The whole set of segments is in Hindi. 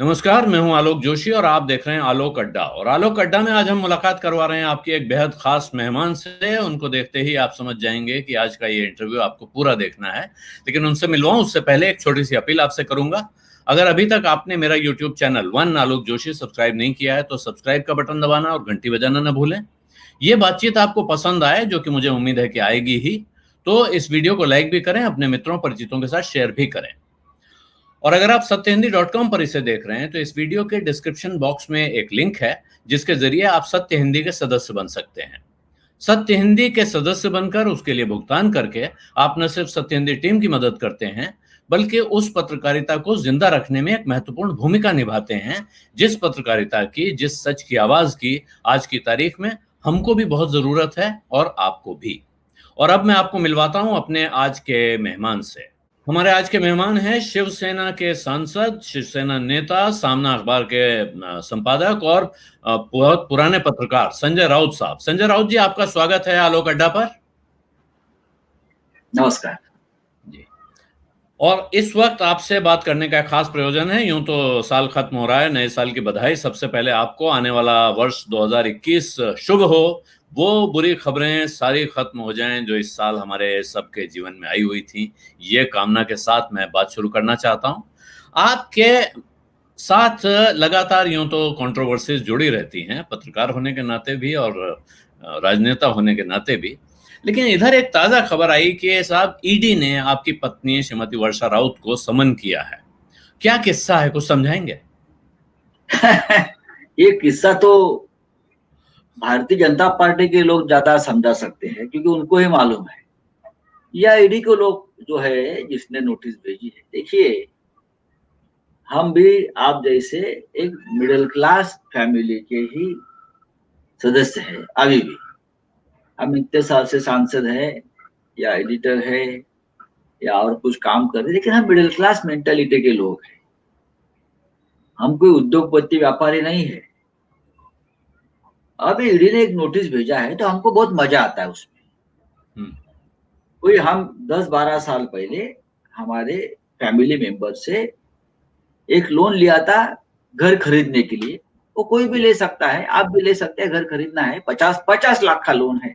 नमस्कार, मैं हूं आलोक जोशी और आप देख रहे हैं आलोक अड्डा। और आलोक अड्डा में आज हम मुलाकात करवा रहे हैं आपकी एक बेहद खास मेहमान से। उनको देखते ही आप समझ जाएंगे कि आज का ये इंटरव्यू आपको पूरा देखना है। लेकिन उनसे मिलवाऊं उससे पहले एक छोटी सी अपील आपसे करूंगा। अगर अभी तक आपने मेरा यूट्यूब चैनल वन आलोक जोशी सब्सक्राइब नहीं किया है तो सब्सक्राइब का बटन दबाना और घंटी बजाना न भूलें। ये बातचीत आपको पसंद आए, जो कि मुझे उम्मीद है कि आएगी ही, तो इस वीडियो को लाइक भी करें, अपने मित्रों परिचितों के साथ शेयर भी करें। और अगर आप सत्यहिंदी.com पर इसे देख रहे हैं तो इस वीडियो के डिस्क्रिप्शन बॉक्स में एक लिंक है जिसके जरिए आप सत्य हिंदी के सदस्य बन सकते हैं। सत्य हिंदी के सदस्य बनकर उसके लिए भुगतान करके आप न सिर्फ सत्य हिंदी टीम की मदद करते हैं, बल्कि उस पत्रकारिता को जिंदा रखने में एक महत्वपूर्ण भूमिका निभाते हैं, जिस पत्रकारिता की, जिस सच की आवाज की आज की तारीख में हमको भी बहुत जरूरत है और आपको भी। और अब मैं आपको मिलवाता हूं अपने आज के मेहमान से। हमारे आज के मेहमान हैं शिवसेना के सांसद, शिवसेना नेता, सामना अखबार के संपादक और बहुत पुराने पत्रकार संजय राउत साहब। संजय राउत जी, आपका स्वागत है आलोक अड्डा पर। नमस्कार जी। और इस वक्त आपसे बात करने का खास प्रयोजन है। यूं तो साल खत्म हो रहा है, नए साल की बधाई। सबसे पहले आपको आने वाला वर्ष 2021 शुभ हो। वो बुरी खबरें सारी खत्म हो जाएं जो इस साल हमारे सबके जीवन में आई हुई थी, ये कामना के साथ मैं बात शुरू करना चाहता हूं। आपके साथ लगातार यूं तो कंट्रोवर्सीज जुड़ी रहती हैं, पत्रकार होने के नाते भी और राजनेता होने के नाते भी। लेकिन इधर एक ताजा खबर आई कि साहब ईडी ने आपकी पत्नी श्रीमती वर्षा राउत को समन किया है। क्या किस्सा है, कुछ समझाएंगे? ये किस्सा तो भारतीय जनता पार्टी के लोग ज्यादा समझा सकते हैं क्योंकि उनको ही मालूम है। या ईडी को लोग जो है जिसने नोटिस भेजी है, देखिए हम भी आप जैसे एक मिडिल क्लास फैमिली के ही सदस्य हैं। अभी भी हम इतने साल से सांसद हैं या एडिटर है या और कुछ काम कर रहे, लेकिन हम मिडिल क्लास मेंटालिटी के लोग हैं। हम कोई उद्योगपति व्यापारी नहीं है। अब ईडी ने एक नोटिस भेजा है तो हमको बहुत मजा आता है उसमें। कोई हम 10-12 साल पहले हमारे फैमिली मेंबर से एक लोन लिया था घर खरीदने के लिए। वो कोई भी ले सकता है, आप भी ले सकते हैं। घर खरीदना है, 50 लाख का लोन है।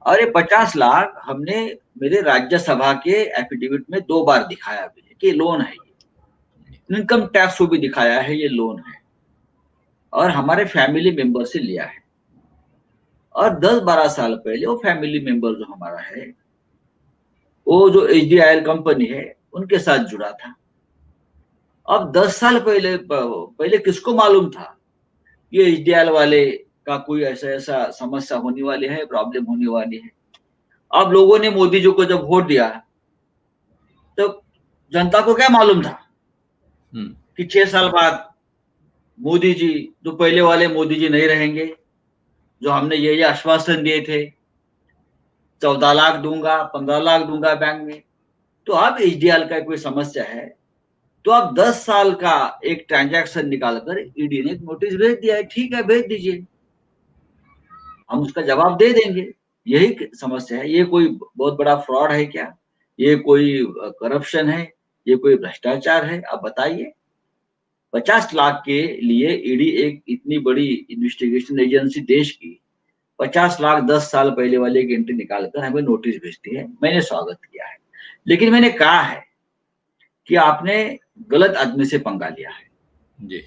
और ये 50 लाख हमने मेरे राज्यसभा के एफिडेविट में 2 बार दिखाया भी है कि लोन है। ये इनकम टैक्स को भी दिखाया है, ये लोन है और हमारे फैमिली मेंबर से लिया है। और 10-12 साल पहले वो फैमिली मेंबर जो हमारा है, वो जो एचडीआईएल कंपनी है उनके साथ जुड़ा था। अब 10 साल पहले किसको मालूम था ये एचडीआईएल वाले का कोई ऐसा समस्या होने वाली है, प्रॉब्लम होने वाली है। अब लोगों ने मोदी जी को जब वोट दिया तो जनता को क्या मालूम था कि 6 साल बाद मोदी जी, जो पहले वाले मोदी जी नहीं रहेंगे, जो हमने ये आश्वासन दिए थे 14 लाख दूंगा, 15 लाख दूंगा बैंक में। तो अब एचडीआईएल का कोई समस्या है तो अब 10 साल का एक ट्रांजैक्शन निकालकर ईडी ने एक नोटिस भेज दिया है। ठीक है, भेज दीजिए, हम उसका जवाब दे देंगे। यही समस्या है। ये कोई बहुत बड़ा फ्रॉड है क्या? ये कोई करप्शन है? ये कोई भ्रष्टाचार है? आप बताइए। 50 लाख के लिए ईडी, एक इतनी बड़ी इन्वेस्टिगेशन एजेंसी देश की, 50 लाख 10 साल पहले वाले एक एंट्री निकालकर हमें नोटिस भेजती है। मैंने स्वागत किया है, लेकिन मैंने कहा है कि आपने गलत आदमी से पंगा लिया है जी।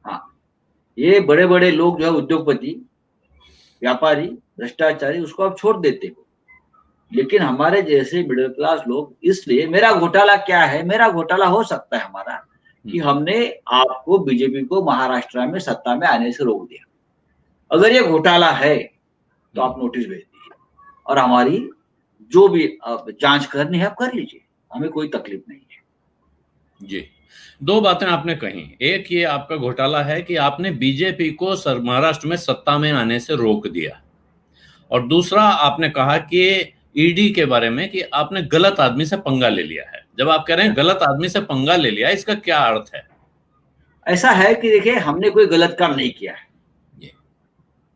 हाँ, ये बड़े बड़े लोग जो है, उद्योगपति, व्यापारी, भ्रष्टाचारी, उसको आप छोड़ देते हो। लेकिन हमारे जैसे मिडिल क्लास लोग, इसलिए मेरा घोटाला क्या है, मेरा घोटाला हो सकता है हमारा कि हमने आपको, बीजेपी को महाराष्ट्र में सत्ता में आने से रोक दिया। अगर ये घोटाला है तो आप नोटिस भेज दीजिए और हमारी जो भी जांच करनी है आप कर लीजिए, हमें कोई तकलीफ नहीं है। जी, 2 बातें आपने कही। एक ये आपका घोटाला है कि आपने बीजेपी को महाराष्ट्र में सत्ता में आने से रोक दिया, और दूसरा आपने कहा कि ईडी के बारे में कि आपने गलत आदमी से पंगा ले लिया है। जब आप कह रहे हैं गलत आदमी से पंगा ले लिया, इसका क्या अर्थ है? ऐसा है कि देखिए, हमने कोई गलत काम नहीं किया है।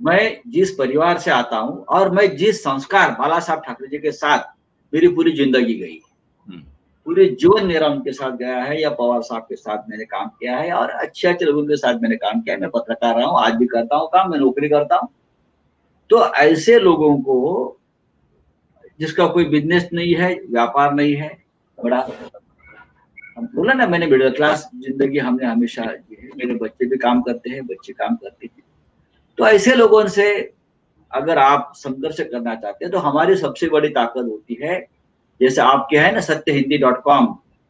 मैं जिस परिवार से आता हूं और मैं जिस संस्कार बाला साहब ठाकरे जी के साथ मेरी पूरी जिंदगी गई, पूरे जीवन मेरा उनके साथ गया है, या पवार साहब के साथ मैंने काम किया है, और अच्छे अच्छे लोगों के साथ मैंने काम किया है। मैं पत्रकार रहा हूँ, आज भी करता हूँ काम, मैं नौकरी करता हूँ। तो ऐसे लोगों को, जिसका कोई बिजनेस नहीं है, व्यापार नहीं है, बड़ा, हम बोला ना, मैंने मिडिल क्लास जिंदगी हमने हमेशा जी है, मेरे बच्चे भी काम करते हैं, बच्चे काम करते हैं। तो ऐसे लोगों से अगर आप संघर्ष करना चाहते हैं तो हमारी सबसे बड़ी ताकत होती है, जैसे आपके है ना सत्यहिंदी.com,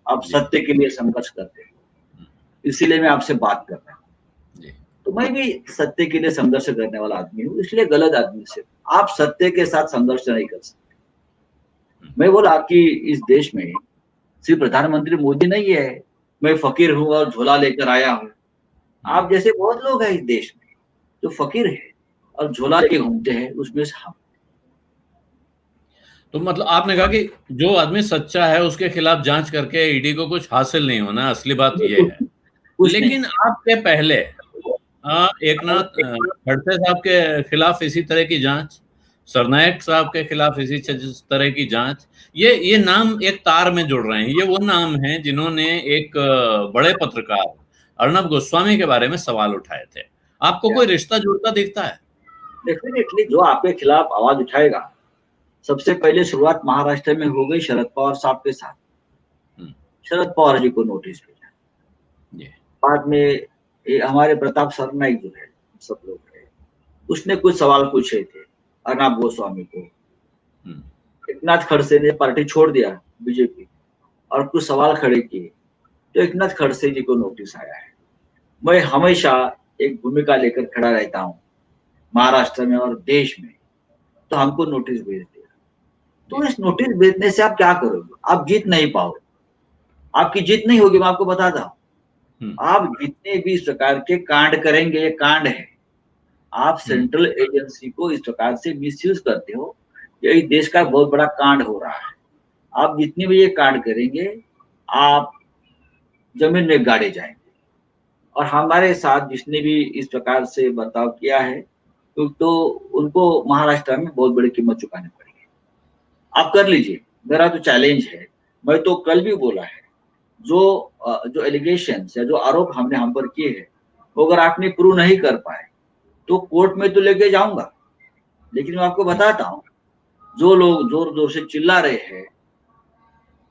आप सत्य के लिए संघर्ष करते हैं, इसीलिए मैं आपसे बात कर रहा हूँ। तो मैं भी सत्य के लिए संघर्ष करने वाला आदमी हूँ, इसलिए गलत आदमी से आप सत्य के साथ संघर्ष नहीं कर सकते। मैं बोला कि इस देश में सिर्फ प्रधानमंत्री मोदी नहीं है, मैं फकीर हूँ और झोला लेकर आया हूँ। आप जैसे बहुत लोग हैं इस देश में जो फकीर है और झोला लेके घूमते हैं, उसमें से हम। तो मतलब आपने कहा कि जो आदमी सच्चा है उसके खिलाफ जांच करके ईडी को कुछ हासिल नहीं होना, असली बात ये है। लेकिन आपके पहले एकनाथ खड़से साहब के खिलाफ इसी तरह की जांच, सरनायक साहब के खिलाफ इसी तरह की जांच, ये नाम एक तार में जुड़ रहे हैं। ये वो नाम हैं जिन्होंने एक बड़े पत्रकार अर्नब गोस्वामी के बारे में सवाल उठाए थे। आपको कोई रिश्ता जुड़ता दिखता है? डेफिनेटली जो आपके खिलाफ आवाज उठाएगा, सबसे पहले शुरुआत महाराष्ट्र में हो गई शरद पवार साहब के साथ। शरद पवार जी को नोटिस भेजा, बाद में हमारे प्रताप सरनाइक जो है, सब लोग है, उसने कुछ सवाल पूछे थे अर्नब गोस्वामी को। एकनाथ खड़से ने पार्टी छोड़ दिया बीजेपी और कुछ सवाल खड़े किए, तो एकनाथ खड़से जी को नोटिस आया है। मैं हमेशा एक भूमिका लेकर खड़ा रहता हूँ महाराष्ट्र में और देश में, तो हमको नोटिस भेज दिया। तो इस नोटिस भेजने से आप क्या करोगे? आप जीत नहीं पाओगे, आपकी जीत नहीं होगी। मैं आपको बताता हूँ, आप जितने भी इस प्रकार के कांड करेंगे, ये कांड है, आप सेंट्रल एजेंसी को इस प्रकार से मिसयूज करते हो, यही देश का बहुत बड़ा कांड हो रहा है। आप जितने भी ये कांड करेंगे, आप जमीन में गाड़े जाएंगे। और हमारे साथ जिसने भी इस प्रकार से बर्ताव किया है, तो उनको महाराष्ट्र में बहुत बड़ी कीमत चुकानी पड़ेगी। आप कर लीजिए, मेरा तो चैलेंज है। मैं तो कल भी बोला है, जो एलिगेशन या जो आरोप हमने हम पर किए हैं, वो अगर आपने प्रूव नहीं कर पाए तो कोर्ट में तो लेके जाऊंगा। लेकिन मैं आपको बताता हूँ, जो लोग जोर जोर से चिल्ला रहे हैं,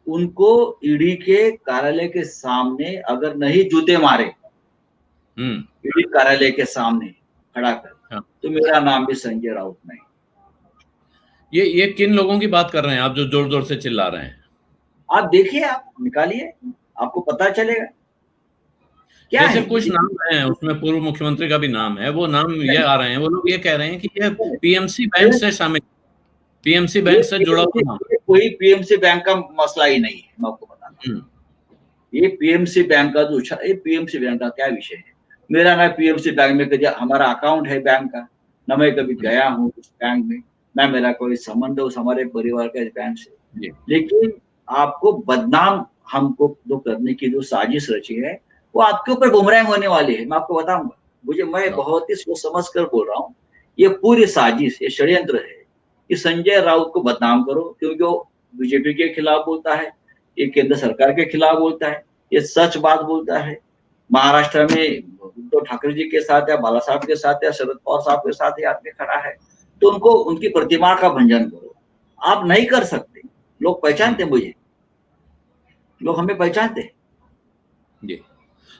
उनको ईडी के कार्यालय के सामने अगर नहीं जूते मारे, ईडी कार्यालय के सामने खड़ा कर, तो मेरा नाम भी संजय राउत नहीं। ये किन लोगों की बात कर रहे हैं आप जो जोर जोर से चिल्ला रहे हैं? आप देखिए, आप निकालिए, आपको पता चलेगा क्या जैसे है। कुछ नाम हैं, उसमें पूर्व मुख्यमंत्री का भी नाम है, वो नाम ये आ रहे हैं, वो लोग ये कह रहे हैं कि ये पीएमसी बैंक से शामिल, पीएमसी बैंक से जुड़ा हुआ नाम। कोई पीएमसी बैंक का मसला ही नहीं है, मैं आपको बताता हूँ। ये पीएमसी बैंक का जो, ये पीएमसी बैंक का क्या विषय है? मेरा ना पीएमसी बैंक में कभी हमारा अकाउंट है बैंक का, ना मैं कभी गया हूँ उस बैंक में, ना मेरा कोई संबंध उस हमारे परिवार का इस बैंक से। लेकिन आपको बदनाम हमको जो करने की जो साजिश रची है, वो आपके ऊपर बुमरैंग होने वाली है। मैं आपको बताऊंगा, मैं बहुत ही सोच समझ कर बोल रहा हूँ। ये पूरी साजिश, ये षड्यंत्र है कि संजय राउत को बदनाम करो, क्योंकि वो बीजेपी के खिलाफ बोलता है, ये केंद्र सरकार के खिलाफ बोलता है, ये सच बात बोलता है। महाराष्ट्र में उद्धव ठाकरे जी के साथ या बाला साहब के साथ या शरद पवार साहब के साथ ये आदमी खड़ा है, तो उनको, उनकी प्रतिमा का भंजन करो। आप नहीं कर सकते, लोग पहचानते मुझे, लोग हमें पहचानते हैं। जी,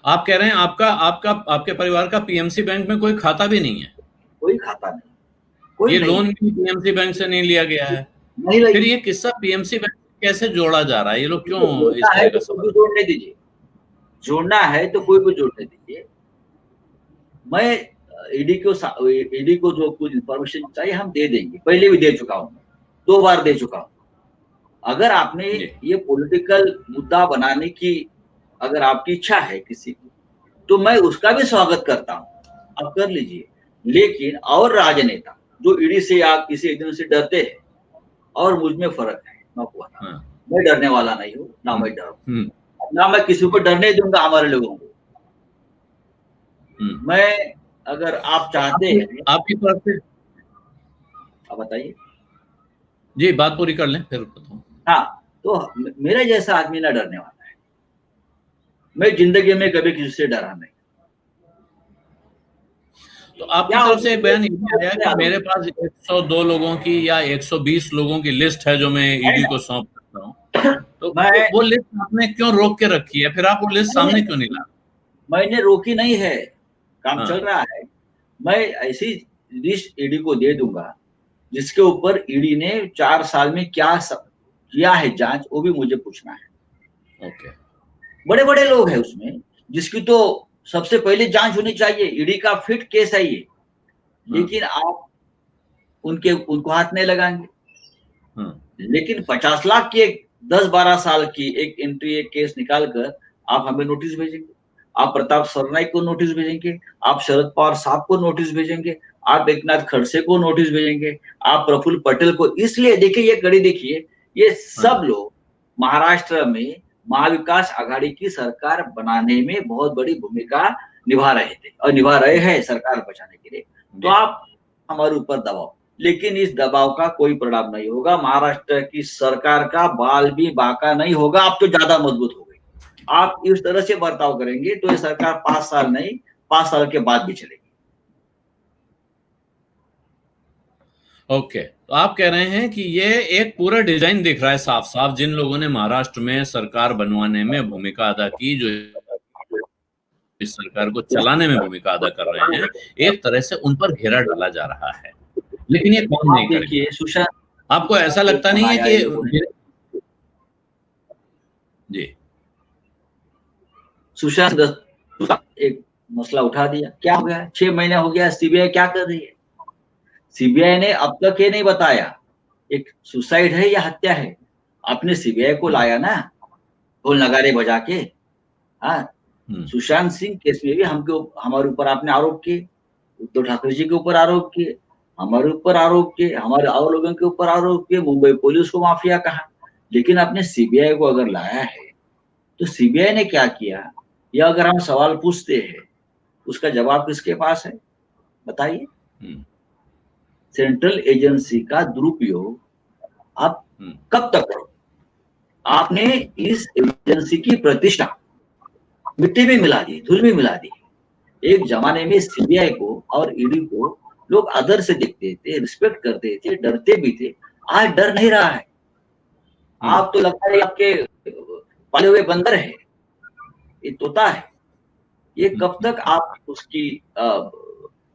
आप कह रहे हैं आपके परिवार का पीएमसी बैंक में कोई खाता भी नहीं है? कोई खाता नहीं, कोई ये नहीं। लोन भी पीएमसी बैंक से नहीं लिया गया है? नहीं फिर ये किस्सा पीएमसी बैंक कैसे जोड़ा जा रहा है? ये लोग क्यों इस है तरह का तो सवाल? जोड़ने दीजिए, जोड़ना है तो कोई भी जोड़ने दीजिए। मैं ईडी को जो कुछ इंफॉर्मेशन चाहिए हम दे देंगे, पहले भी दे चुका हूँ, 2 बार दे चुका हूँ। अगर आपने ये पॉलिटिकल मुद्दा बनाने की अगर आपकी इच्छा है किसी की, तो मैं उसका भी स्वागत करता हूँ, आप कर लीजिए। लेकिन और राजनेता जो ईडी से या किसी एजेंसी से डरते हैं, और मुझ में फर्क है। मैं आपको बताऊं, मैं डरने वाला नहीं हूँ, ना मैं डरूं, ना मैं किसी को डरने दूंगा हमारे लोगों को। मैं, अगर आप चाहते हैं, आपकी तरफ से, आप बताइए। जी बात पूरी कर लें फिर बताऊं। हाँ, तो मेरे जैसा आदमी ना डरने वाला है। मैं जिंदगी में कभी किसी से डरा नहीं। तो आपकी तरफ से एक बयान ये भी आया कि मेरे पास 102 लोगों की या 120 लोगों की लिस्ट है जो मैं ईडी को सौंप सकता हूँ। तो वो लिस्ट आपने क्यों रोक के रखी है? फिर आप वो लिस्ट सामने क्यों नहीं ला? मैंने रोकी नहीं है, काम चल रहा है। मैं ऐसी लिस्ट ईडी को दे दूंगा जिसके ऊपर ईडी ने 4 साल में क्या किया है जांच, वो भी मुझे पूछना है। ओके। बड़े बड़े लोग हैं उसमें जिसकी तो सबसे पहले जांच होनी चाहिए। ईडी का फिट केस है ये, लेकिन आप उनको हाथ नहीं लगाएंगे। लेकिन 50 लाख की एक 10-12 साल की एक एंट्री, एक केस निकाल कर आप हमें नोटिस भेजेंगे, आप प्रताप सरनाईक को नोटिस भेजेंगे, आप शरद पवार साहब को नोटिस भेजेंगे, आप एकनाथ खड़से को नोटिस भेजेंगे, आप प्रफुल्ल पटेल को। इसलिए देखिए ये कड़ी, देखिए ये सब लोग महाराष्ट्र में महाविकास आघाड़ी की सरकार बनाने में बहुत बड़ी भूमिका निभा रहे थे और निभा रहे हैं सरकार बचाने के लिए। तो आप हमारे ऊपर दबाव, लेकिन इस दबाव का कोई परिणाम नहीं होगा। महाराष्ट्र की सरकार का बाल भी बांका नहीं होगा। आप तो ज्यादा मजबूत हो गई। आप इस तरह से बर्ताव करेंगे तो ये सरकार 5 साल नहीं, 5 साल के बाद भी चलेगी। ओके, तो आप कह रहे हैं कि ये एक पूरा डिजाइन दिख रहा है साफ साफ, जिन लोगों ने महाराष्ट्र में सरकार बनवाने में भूमिका अदा की, जो इस सरकार को चलाने में भूमिका अदा कर रहे हैं, एक तरह से उन पर घेरा डाला जा रहा है। लेकिन ये कौन नहीं करेगा? सुशांत, आपको ऐसा लगता नहीं है कि जी सुशांत एक मसला उठा दिया, क्या हो गया? 6 महीने हो गया, सीबीआई क्या कर रही है? सीबीआई ने अब तक ये नहीं बताया एक सुसाइड है या हत्या है। आपने सीबीआई को लाया ना ढोल नगारे बजा के। हाँ, सुशांत सिंह केस में भी हमारे ऊपर आपने आरोप किए, उद्धव ठाकरे जी के ऊपर आरोप किए, हमारे ऊपर आरोप किए, हमारे और लोगों के ऊपर आरोप किए, मुंबई पुलिस को माफिया कहा। लेकिन आपने सीबीआई को अगर लाया है तो सीबीआई ने क्या किया, या अगर हम सवाल पूछते हैं उसका जवाब किसके पास है? बताइए। सेंट्रल एजेंसी का दुरुपयोग आप कब तक करो? आपने इस एजेंसी की प्रतिष्ठा मिट्टी में मिला दी, धूल में मिला दी। एक जमाने में सीबीआई को और ईडी को लोग आदर से देखते थे, रिस्पेक्ट करते थे, डरते भी थे। आज डर नहीं रहा है। आप तो लगता है आपके पाले हुए बंदर है, ये तोता है। ये कब तक आप उसकी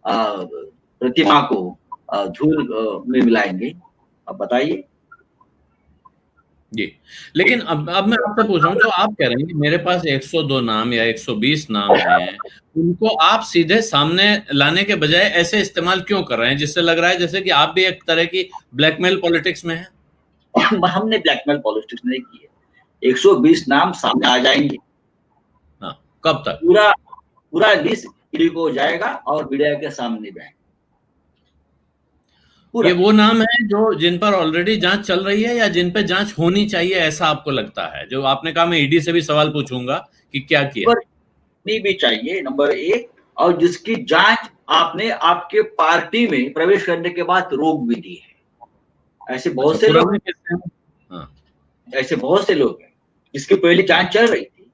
प्रतिमा को धूल में मिलाएंगे? अब बताइए। जी, लेकिन अब मैं आपसे पूछ रहा हूँ, जो आप कह रहे हैं कि मेरे पास 102 नाम या 120 नाम हैं, उनको आप सीधे सामने लाने के बजाय ऐसे इस्तेमाल क्यों कर रहे हैं, जिससे लग रहा है जैसे कि आप भी एक तरह की ब्लैकमेल पॉलिटिक्स में हैं? हमने ब्लैकमेल पॉलिटिक्स नहीं की है। 120 नाम सामने आ जाएंगे। हाँ, कब तक? पूरा लिस्ट ईडी को जाएगा और मीडिया के सामने जाएगा। ये वो नाम है जो जिन पर ऑलरेडी जांच चल रही है या जिन पे जांच होनी चाहिए, ऐसा आपको लगता है? जो आपने कहा मैं ईडी से भी सवाल पूछूंगा कि क्या किया। नहीं भी चाहिए नंबर 1, और जिसकी जांच आपने आपके पार्टी में प्रवेश करने के बाद रोक भी दी है। ऐसे बहुत से लोग, ऐसे बहुत से लोग हैं जिसकी पहले जांच चल रही थी,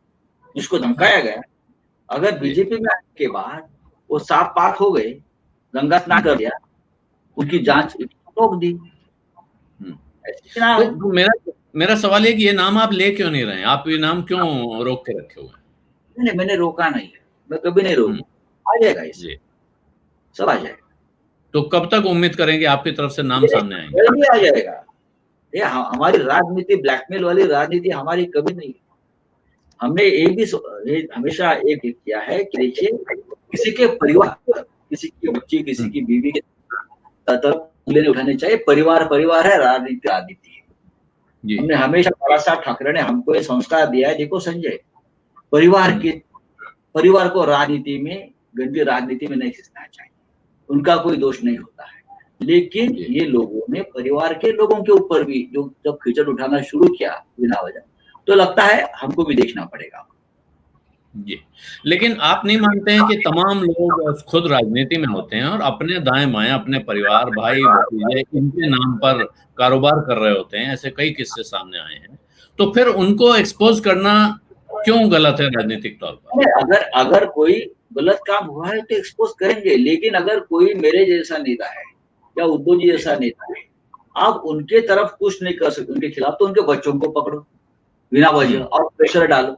जिसको धमकाया गया। अगर बीजेपी में आने के बाद वो साफ पाक हो गए, गंगा स्नान कर दिया, उनकी जांच रोक दी। तो मेरा सवाल है कि ये नाम आप ले क्यों नहीं रहे हैं? आप ये नाम क्यों रोक के रखे हुए हैं? नहीं, मैंने रोका नहीं है, मैं कभी नहीं रोकूंगा। आ जाएगा इससे, सब आ जाएगा। तो कब तक उम्मीद करेंगे आपकी तरफ से नाम सामने आएंगे? जल्दी आ जाएगा। ये हमारी राजनीति, ब्लैकमेल वाली राजनीति हमारी कभी नहीं। हमने एक भी हमेशा एक किया है कि देखिए, किसी के परिवार, किसी की बच्ची, किसी की बीवी के तरफ नहीं उठाने चाहिए। परिवार परिवार है, राजनीति राजनीति है। हमने हमेशा, बाला साहब ठाकरे ने हमको ये संस्कार दिया है। देखो संजय, परिवार को राजनीति में, गंदी राजनीति में नहीं खींचना चाहिए। उनका कोई दोष नहीं होता है, लेकिन ये लोगों ने परिवार के लोगों के ऊपर भी जो जब खिचड़ उठाना शुरू किया बिना वजह, तो लगता है हमको भी देखना पड़ेगा। जी, लेकिन आप नहीं मानते हैं कि तमाम लोग खुद राजनीति में होते हैं और अपने दाएं-बाएं, अपने परिवार, भाई, भतीजे इनके नाम पर कारोबार कर रहे होते हैं, ऐसे कई किस्से सामने आए हैं। तो फिर उनको एक्सपोज़ करना क्यों गलत है राजनीतिक तौर पर? अगर अगर कोई गलत काम हुआ है तो एक्सपोज़ करेंगे, लेकिन अगर कोई मेरे जैसा नेता है या उद्धव जी जैसा नेता है, आप उनके तरफ कुछ नहीं कर सकते, उनके खिलाफ तो उनके बच्चों को पकड़ो, बिना वजह और प्रेशर डालो,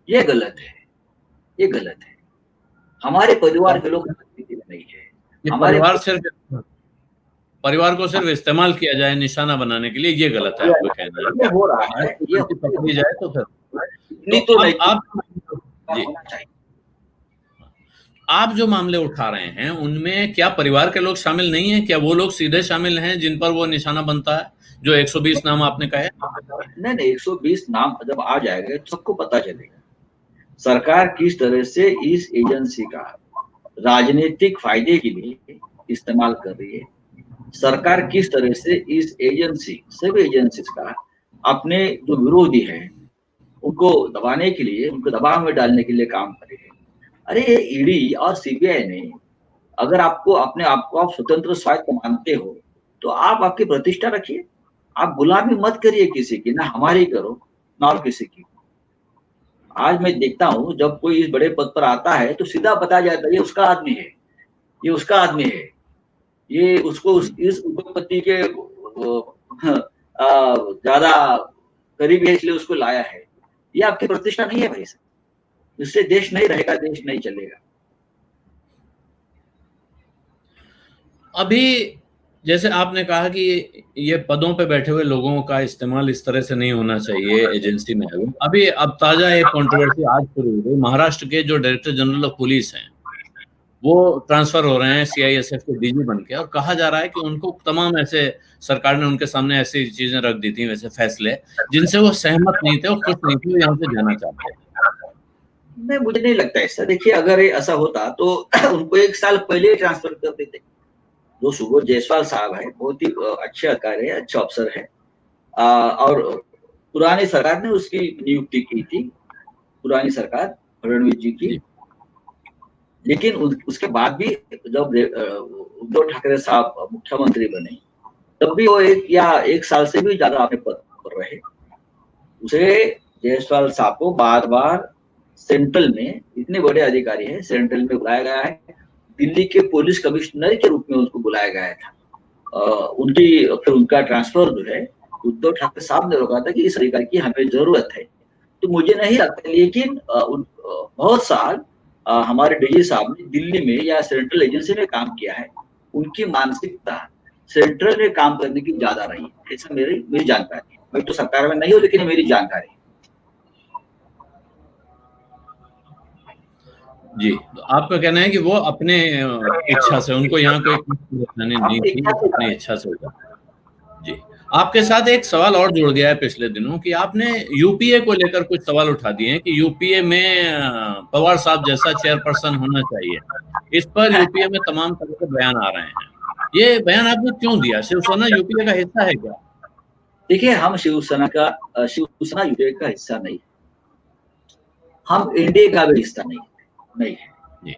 ये गलत है, ये गलत है। हमारे परिवार के लोग राजनीति में नहीं है। ये हमारे परिवार को सिर्फ इस्तेमाल किया जाए निशाना बनाने के लिए, ये गलत है आपका कहना है। ये हो रहा है, ये गलती पकड़ी जाए तो फिर तो इतनी तो अब नैतिकता आप जी, होना चाहिए। आप जो मामले उठा रहे हैं, उनमें क्या परिवार के लोग शामिल नहीं हैं? क्या वो लोग सीधे शामिल हैं जिन पर वो निशाना बनता है? जो 120 नाम आपने कहे? नहीं, 120 नाम जब आ जाएगा तो सबको पता चलेगा। सरकार किस तरह से इस एजेंसी का राजनीतिक फायदे के लिए इस्तेमाल कर रही है। सरकार किस तरह से इस एजेंसी, सभी एजेंसीज का अपने जो विरोधी हैं, उनको दबाने के लिए, उनको दबाव में डालने के लिए काम कर रही है। अरे ईडी और सीबीआई ने, अगर आपको अपने आप को आप स्वतंत्र स्वायत्त मानते हो, तो आप आपकी प्रतिष्ठा रखिए। आप गुलामी मत करिए किसी की, ना हमारी करो, ना और किसी की। आज मैं देखता हूँ जब कोई इस बड़े पद पर आता है तो सीधा बताया जाता है ये उसका आदमी है, ये उसका आदमी है, ये उसको इस उद्योगपति के ज्यादा करीब है इसलिए उसको लाया है। ये आपकी प्रतिष्ठा नहीं है भाई साहब, इससे देश नहीं रहेगा, देश नहीं चलेगा। अभी जैसे आपने कहा कि ये पदों पे बैठे हुए लोगों का इस्तेमाल इस तरह से नहीं होना चाहिए एजेंसी में। अभी अब ताजा एक कंट्रोवर्सी आज शुरू हो गई। महाराष्ट्र के जो डायरेक्टर जनरल ऑफ पुलिस हैं, वो ट्रांसफर हो रहे हैं सीआईएसएफ के डीजी बन के, और कहा जा रहा है कि उनको तमाम ऐसे सरकार ने उनके सामने ऐसी चीजें रख दी थी, वैसे फैसले जिनसे वो सहमत नहीं थे और खुश नहीं थे, वो यहाँ से जाना चाहते थे। नहीं, मुझे नहीं लगता ऐसा। देखिए अगर ऐसा होता तो उनको 1 साल पहले ही ट्रांसफर कर देते। जो सुबोध जायसवाल साहब है, बहुत ही अच्छे अधिकारी है, अच्छे अफसर है, और पुरानी सरकार ने उसकी नियुक्ति की थी, पुरानी सरकार फडणवीस जी की। लेकिन उसके बाद भी जब उद्धव ठाकरे साहब मुख्यमंत्री बने, तब भी वो 1 साल से भी ज्यादा अपने पद पर रहे। उसे जायसवाल साहब को बार बार सेंट्रल में, इतने बड़े अधिकारी हैं, सेंट्रल में बुलाया गया है। दिल्ली के पुलिस कमिश्नर के रूप में उनको बुलाया गया था। उनकी फिर उनका ट्रांसफर जो है उद्धव ठाकरे साहब ने रोका था कि इस अधिकारी की हमें जरूरत है। तो मुझे नहीं लगता, लेकिन बहुत साल हमारे डीजी साहब ने दिल्ली में या सेंट्रल एजेंसी में काम किया है। उनकी मानसिकता सेंट्रल में काम करने की ज्यादा रही है, ऐसा मेरी जानकारी है। मैं तो सरकार में नहीं हूँ, लेकिन मेरी जानकारी है। जी, तो आपका कहना है कि वो अपने इच्छा से, उनको यहाँ कोई नहीं थी, अपनी इच्छा से होगा। जी, आपके साथ एक सवाल और जुड़ गया है पिछले दिनों कि आपने यूपीए को लेकर कुछ सवाल उठा दिए हैं कि यूपीए में पवार साहब जैसा चेयरपर्सन होना चाहिए। इस पर यूपीए में तमाम तरह के बयान आ रहे हैं। ये बयान आपने क्यों दिया? शिवसेना यूपीए का हिस्सा है क्या? देखिए, हम शिवसेना यूपीए का हिस्सा नहीं, हम एनडीए का भी हिस्सा नहीं है।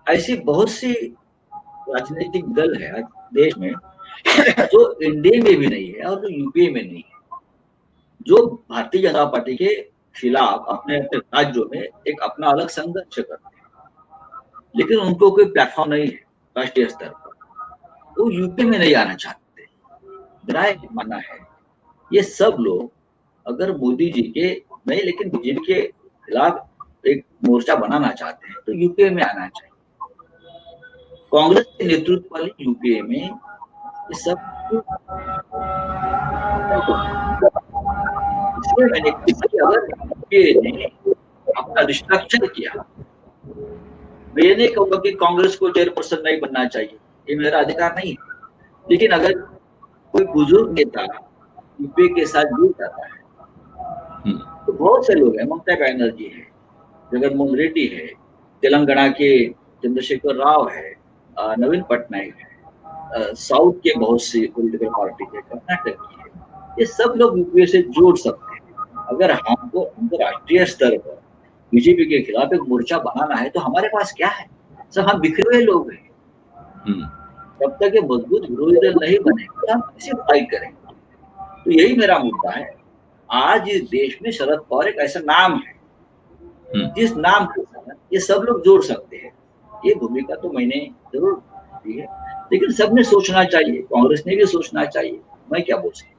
ऐसी बहुत सी राजनीतिक दल है देश में जो एनडीए में भी नहीं है और जो यूपीए में नहीं है, जो भारतीय जनता पार्टी के खिलाफ अपने अपने राज्यों में एक अपना अलग संघर्ष करते हैं, लेकिन उनको कोई प्लेटफॉर्म नहीं है राष्ट्रीय स्तर पर। वो यूपी में नहीं आना चाहते। मेरा एक मानना है, ये सब लोग अगर मोदी जी के नहीं, लेकिन बीजेपी के खिलाफ एक मोर्चा बनाना चाहते हैं तो यूपीए में आना चाहिए। कांग्रेस के नेतृत्व वाली यूपीए में ये सब, इसलिए मैंने कहा कि अगर यूपीए ने अपना रिस्ट्रक्चर किया, मैं ये नहीं कहूंगा कि कांग्रेस को चेयरपर्सन नहीं बनना चाहिए, ये मेरा अधिकार नहीं है। लेकिन अगर कोई बुजुर्ग नेता यूपीए के साथ जुड़ जाता है तो बहुत से लोग हैं, ममता बनर्जी है, जगनमोहन रेड्डी है, तेलंगाना के चंद्रशेखर राव है, नवीन पटनायक है, साउथ के बहुत सी पॉलिटिकल पार्टी है, कर्नाटक की है, ये सब लोग यूपीए से जोड़ सकते हैं। अगर हमको अंतरराष्ट्रीय स्तर पर बीजेपी के खिलाफ एक मोर्चा बनाना है तो हमारे पास क्या है सर, हम बिखरे हुए लोग हैं। जब तक ये मजबूत विरोधी दल नहीं बनेगा तो हम कैसे फाइट करेंगे? तो यही मेरा मुद्दा है। आज इस देश में शरद पवार एक ऐसा नाम है जिस नाम के साथ ये सब लोग जोड़ सकते हैं। ये भूमिका तो मैंने जरूर दी है, लेकिन सबने सोचना चाहिए, कांग्रेस ने भी सोचना चाहिए। मैं क्या बोल सकता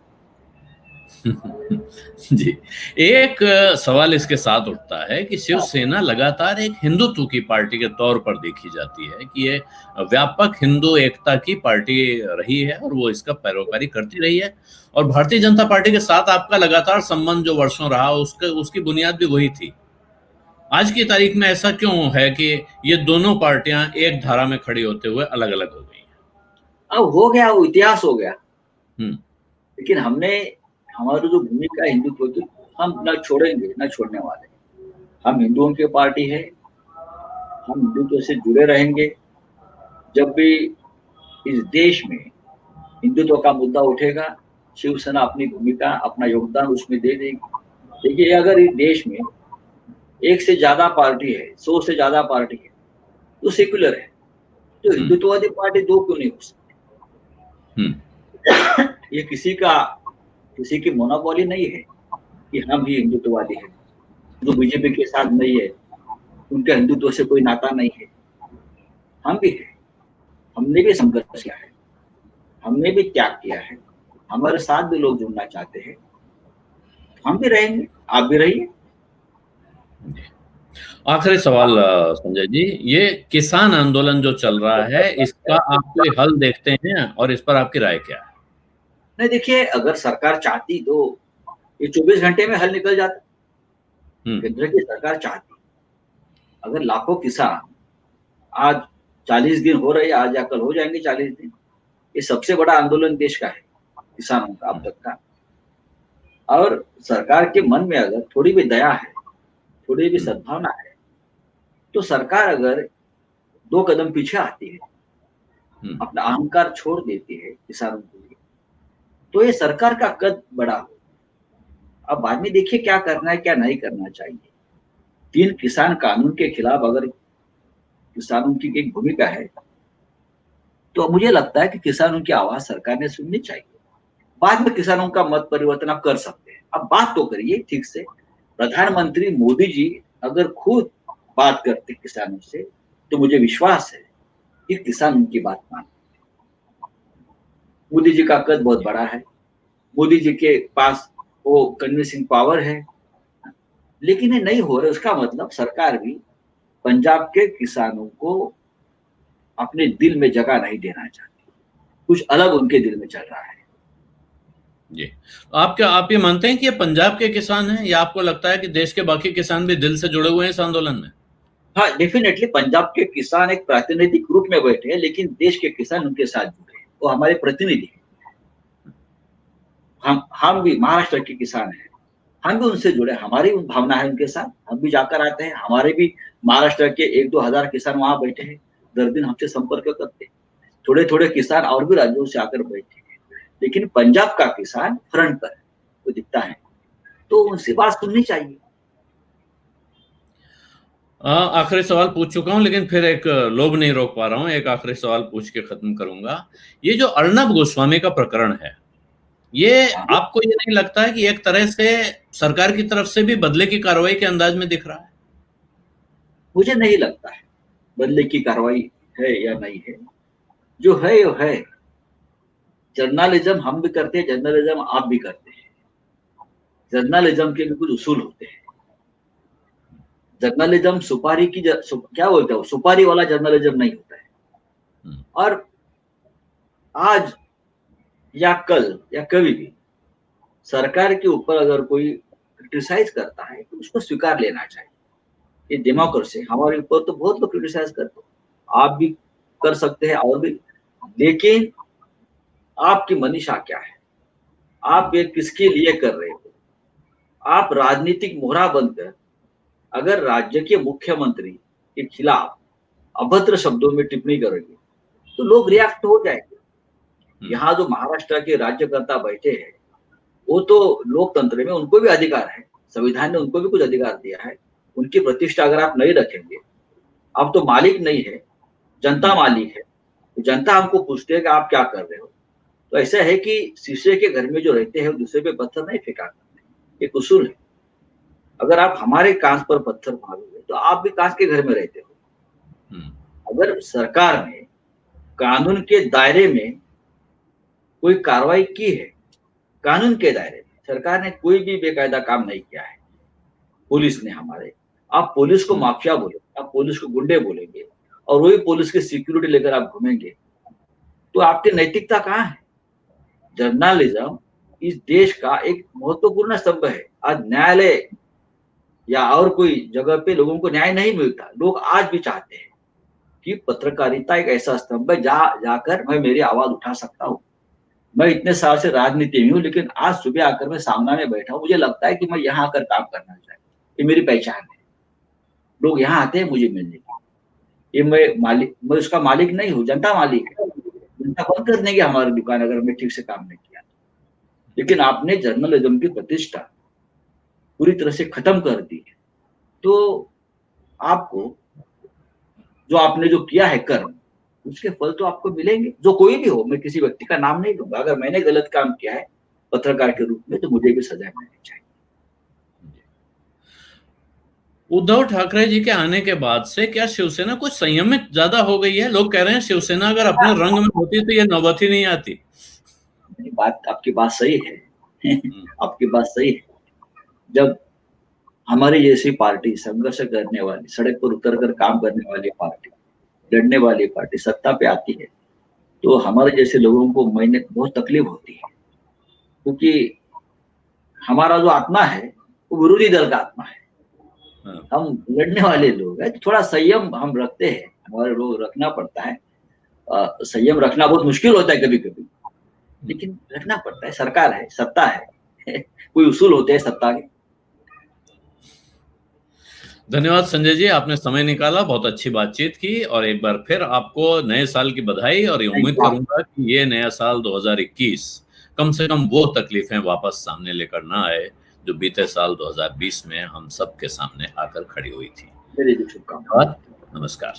जी, एक सवाल इसके साथ उठता है कि शिवसेना लगातार एक हिंदुत्व की पार्टी के तौर पर देखी जाती है कि ये व्यापक हिंदू एकता की पार्टी रही है और वो इसका पैरोकारी करती रही है, और भारतीय जनता पार्टी के साथ आपका लगातार संबंध जो वर्षों रहा उसकी बुनियाद भी वही थी। आज की तारीख में ऐसा क्यों है कि ये दोनों पार्टियां एक धारा में खड़ी होते हुए अलग अलग हो गई? अब हो गया, वो इतिहास हो गया। लेकिन हमने हमारी जो भूमिका है हिंदुत्व की, हम न छोड़ेंगे न छोड़ने वाले। हम हिंदुओं की पार्टी है, हम हिंदुत्व से जुड़े रहेंगे। जब भी इस देश में हिंदुत्व का मुद्दा उठेगा, शिवसेना अपनी भूमिका, अपना योगदान उसमें दे देगी। देखिए, अगर इस देश में एक से ज्यादा पार्टी है, 100 से ज्यादा पार्टी है, तो सेक्युलर है, तो हिंदुत्ववादी पार्टी दो क्यों नहीं हो सकती? ये किसी की मोनोपोली नहीं है कि हम ही हिंदुत्ववादी हैं। जो बीजेपी के साथ नहीं है उनका हिंदुत्व से कोई नाता नहीं है। हम भी है, हमने भी संघर्ष किया है, हमने भी त्याग किया है, हमारे साथ भी लोग जुड़ना चाहते हैं। हम भी रहेंगे, आप भी रहिए। आखिरी सवाल संजय जी, ये किसान आंदोलन जो चल रहा है, इसका आप कोई हल देखते हैं और इस पर आपकी राय क्या है? नहीं, देखिए, अगर सरकार चाहती तो ये 24 घंटे में हल निकल जाता। केंद्र की सरकार चाहती, अगर लाखों किसान आज 40 दिन हो रहे, आज या कल हो जाएंगे 40 दिन, ये सबसे बड़ा आंदोलन देश का है किसानों का अब तक का। और सरकार के मन में अगर थोड़ी भी दया है, थोड़ी भी सद्भावना है, तो सरकार अगर 2 कदम पीछे आती है, अपना अहंकार छोड़ देती है किसानों के लिए, तो ये सरकार का कद बड़ा हो। अब बाद में देखिए क्या करना है, क्या नहीं करना चाहिए। 3 किसान कानून के खिलाफ अगर किसानों की एक भूमिका है, तो मुझे लगता है कि किसानों की आवाज सरकार ने सुननी चाहिए। बाद में किसानों का मत परिवर्तन आप कर सकते हैं। अब बात तो करिए ठीक से। प्रधानमंत्री मोदी जी अगर खुद बात करते किसानों से, तो मुझे विश्वास है कि किसान उनकी बात मानते। मोदी जी का कद बहुत बड़ा है, मोदी जी के पास वो कन्विंसिंग पावर है, लेकिन ये नहीं हो रहा। उसका मतलब सरकार भी पंजाब के किसानों को अपने दिल में जगह नहीं देना चाहती। कुछ अलग उनके दिल में चल रहा है। जी, आप ये मानते हैं कि ये पंजाब के किसान हैं, या आपको लगता है कि देश के बाकी किसान भी दिल से जुड़े हुए हैं इस आंदोलन में? हाँ, डेफिनेटली पंजाब के किसान एक प्रातिनिधिक रूप में बैठे हैं, लेकिन देश के किसान उनके साथ जुड़े हैं, वो हमारे प्रतिनिधि हैं। हम भी महाराष्ट्र के किसान हैं, हम भी उनसे जुड़े, हमारी भावना है उनके साथ। हम भी जाकर आते हैं, हमारे भी महाराष्ट्र के 1-2 हजार किसान वहां बैठे हैं, दर दिन हमसे संपर्क करते हैं। थोड़े थोड़े किसान और भी राज्यों से आकर बैठे हैं, लेकिन पंजाब का किसान फ्रंट पर वो दिखता है, तो उनसे बात सुननी चाहिए। आखिरी सवाल पूछ चुका हूं, लेकिन फिर एक लोभ नहीं रोक पा रहा हूं, एक आखिरी सवाल पूछ के खत्म करूंगा। ये जो अर्नब गोस्वामी का प्रकरण है, ये आपको ये नहीं लगता है कि एक तरह से सरकार की तरफ से भी बदले की कार्रवाई के अंदाज में दिख रहा है? मुझे नहीं लगता है बदले की कार्रवाई है या नहीं है। जो है वो है। जर्नलिज्म हम भी करते हैं, जर्नलिज्म आप भी करते हैं। जर्नलिज्म के भी कुछ उसूल होते हैं। जर्नलिज्म सुपारी की क्या बोलते हो, सुपारी वाला जर्नलिज्म नहीं होता है। और आज या कल या कभी भी सरकार के ऊपर अगर कोई क्रिटिसाइज करता है तो उसको स्वीकार लेना चाहिए। ये डेमोक्रेसी, हमारे ऊपर तो बहुत लोग क्रिटिसाइज करते हो, आप भी कर सकते हैं और भी। लेकिन आपकी मनीषा क्या है, आप ये किसके लिए कर रहे हो? आप राजनीतिक मोहरा बनकर अगर राज्य के मुख्यमंत्री के खिलाफ अभद्र शब्दों में टिप्पणी करेंगे तो लोग रिएक्ट हो जाएंगे। यहाँ जो महाराष्ट्र के राज्यकर्ता बैठे हैं, वो तो लोकतंत्र में उनको भी अधिकार है, संविधान ने उनको भी कुछ अधिकार दिया है। उनकी प्रतिष्ठा अगर आप नहीं रखेंगे, आप तो मालिक नहीं है, जनता मालिक है, तो जनता हमको पूछती है कि आप क्या कर रहे हो। तो ऐसा है कि शीशे के घर में जो रहते हैं दूसरे पे पत्थर नहीं फेंका करते, एक उसूल है। अगर आप हमारे कांच पर पत्थर मारोगे तो आप भी कांच के घर में रहते हो। अगर सरकार ने कानून के दायरे में कोई कार्रवाई की है, कानून के दायरे में सरकार ने कोई भी बेकायदा काम नहीं किया है, पुलिस ने हमारे, आप पुलिस को माफिया बोलेंगे, आप पुलिस को गुंडे बोलेंगे और वही पुलिस की सिक्योरिटी लेकर आप घूमेंगे, तो आपकी नैतिकता कहाँ है? जर्नलिज्म इस देश का एक महत्वपूर्ण स्तंभ है। आज न्यायालय या और कोई जगह पे लोगों को न्याय नहीं मिलता। लोग आज भी चाहते हैं कि पत्रकारिता एक ऐसा स्तंभ है जहाँ जाकर मैं मेरी आवाज उठा सकता हूँ। मैं इतने साल से राजनीति में हूँ, लेकिन आज सुबह आकर मैं सामना में बैठा हूँ, मुझे लगता है कि मैं यहाँ आकर काम करना चाहिए। ये मेरी पहचान है। लोग यहाँ आते हैं मुझे मिलने के लिए। ये मैं उसका मालिक नहीं हूँ, जनता मालिक है। जनता बंद कर देंगे हमारी दुकान अगर मैं ठीक से काम नहीं किया। लेकिन आपने जर्नलिज्म की प्रतिष्ठा पूरी तरह से खत्म कर दी है। तो आपको जो आपने जो किया है कर्म, उसके फल तो आपको मिलेंगे, जो कोई भी हो। मैं किसी व्यक्ति का नाम नहीं लूंगा। अगर मैंने गलत काम किया है पत्रकार के रूप में तो मुझे भी सजा मिलनी चाहिए। उद्धव ठाकरे जी के आने के बाद से क्या शिवसेना कुछ संयमित ज्यादा हो गई है? लोग कह रहे हैं शिवसेना अगर अपने रंग में होती तो ये नौबत ही नहीं आती। आपकी बात सही है। आपकी बात सही है। जब हमारी जैसी पार्टी, संघर्ष करने वाली, सड़क पर उतरकर काम करने वाली पार्टी, लड़ने वाली पार्टी सत्ता पे आती है तो हमारे जैसे लोगों को बहुत तकलीफ होती है, क्योंकि हमारा जो आत्मा है वो विरोधी दल का आत्मा है। हम लड़ने वाले लोग हैं, तो थोड़ा संयम हम रखते हैं, हमारे लोग रखना पड़ता है। संयम रखना बहुत मुश्किल होता है कभी कभी, लेकिन रखना पड़ता है। सरकार है, सत्ता है, कोई उसूल होते हैं सत्ता के। धन्यवाद संजय जी, आपने समय निकाला, बहुत अच्छी बातचीत की और एक बार फिर आपको नए साल की बधाई। और ये उम्मीद करूंगा कि ये नया साल 2021 कम से कम वो तकलीफें वापस सामने लेकर ना आए जो बीते साल 2020 में हम सबके सामने आकर खड़ी हुई थी। धन्यवाद, नमस्कार।